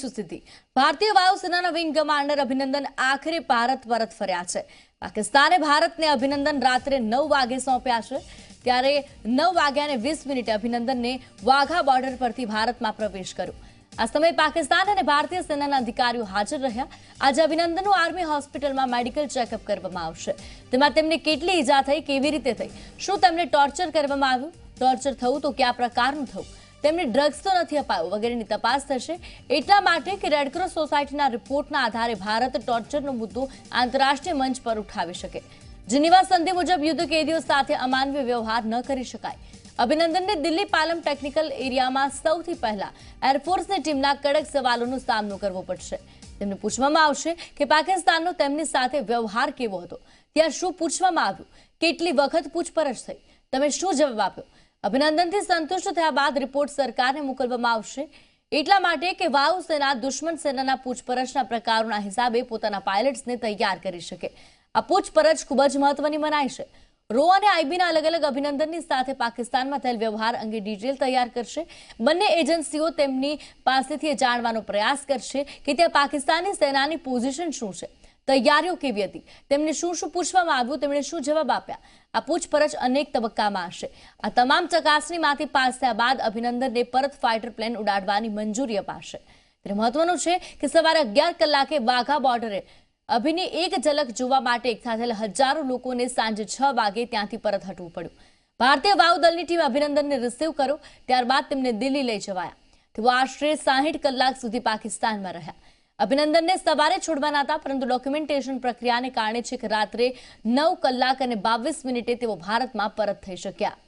સુસિદ્ધિ ભારતીય વાયુસેનાના wing commander અભિનંદન આખરે ભારત પરત ફર્યા છે। પાકિસ્તાને ભારતને અભિનંદન રાત્રે 9 વાગે સોંપ્યા છે। ત્યારે 9:20 અભિનંદનને વાઘા બોર્ડર પરથી ભારતમાં પ્રવેશ કર્યો। આ સમયે પાકિસ્તાન અને ભારતીય સેનાના અધિકારીઓ હાજર રહ્યા। આજે અભિનંદનનું આર્મી હોસ્પિટલમાં મેડિકલ ચેકઅપ કરવામાં આવશે। તેમાં તેમને કેટલી ઈજા થઈ, કેવી રીતે થઈ, શું તેમને ટોર્ચર કરવામાં આવ્યું, ટોર્ચર થયું તો કયા પ્રકારનું થયું, તેમને ડ્રગ્સ તો નથી અપાયો વગેરેની તપાસ થશે। એટલા માટે કે રેડક્રોસ સોસાયટીના રિપોર્ટના આધારે ભારત ટોર્ચરનો મુદ્દો આંતરરાષ્ટ્રીય મંચ પર ઉઠાવી શકે। જીનીવા સંધિ મુજબ યુદ્ધ કેદીઓ સાથે અમાનવીય વ્યવહાર ન કરી શકાય। અભિનંદનને દિલ્હી પાલમ ટેકનિકલ એરિયામાં સૌથી પહેલા એરફોર્સની ટીમના કડક સવાલોનો સામનો કરવો પડશે। તેમને પૂછવામાં આવશે કે પાકિસ્તાનનો તેમની સાથે વ્યવહાર કેવો હતો, ત્યાં શું પૂછવામાં આવ્યું, કેટલી વખત પૂછપરછ થઈ, તમે શું જવાબ આપ્યો। અભિનંદનથી સંતુષ્ટ થયા બાદ રિપોર્ટ સરકારને મોકલવામાં આવશે। એટલા માટે કે વાયુસેના દુશ્મન સેનાના પૂછપરછના પ્રકારોના હિસાબે પોતાના પાયલટ્સને તૈયાર કરી શકે। આ પૂછપરછ ખૂબ જ મહત્વની મનાય છે। રો અને આઈબીના અલગ અલગ અભિનંદનની સાથે પાકિસ્તાનમાં થયેલ વ્યવહાર અંગે ડિટેલ તૈયાર કરશે। બંને એજન્સીઓ તેમની પાસેથી જાણવાનો પ્રયાસ કરશે કે ત્યાં પાકિસ્તાની સેનાની પોઝિશન શું છે, તૈયારીઓ કેવી હતી, તેમને શું પૂછવામાં આવ્યું, તેમણે શું જવાબ આપ્યા। આ પૂછપરછ અનેક તબક્કામાં હશે। આ તમામ ચકાસણીમાંથી પાસ થયા બાદ અભિનંદનને પરત ફાઇટર પ્લેન ઉડાડવાની મંજૂરી અપાશે। ત્યારે મહત્વનું છે કે સવારે 11 કલાકે વાઘા બોર્ડરે અભિની એક ઝલક જોવા માટે એકઠા થયેલા હજારો લોકોને સાંજે 6 વાગે ત્યાંથી પરત હટવું પડ્યું। ભારતીય વાયુદળની ટીમે અભિનંદનને રિસીવ કર્યો, ત્યારબાદ તેમને દિલ્હી લઈ જવાયા। તેઓ આશરે 60 કલાક સુધી પાકિસ્તાનમાં રહ્યા। અભિનંદનને સવારે છોડવાના હતા, પરંતુ ડોક્યુમેન્ટેશન પ્રક્રિયાને કારણે છેક રાત્રે 9 કલાક અને 22 મિનિટે તેઓ ભારતમાં પરત થઈ શક્યા।